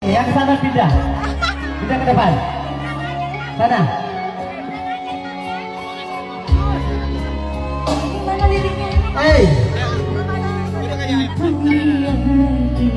Yang sana pindah. Pindah ke depan. Sana. Gimana liriknya? Hey. Punya hati,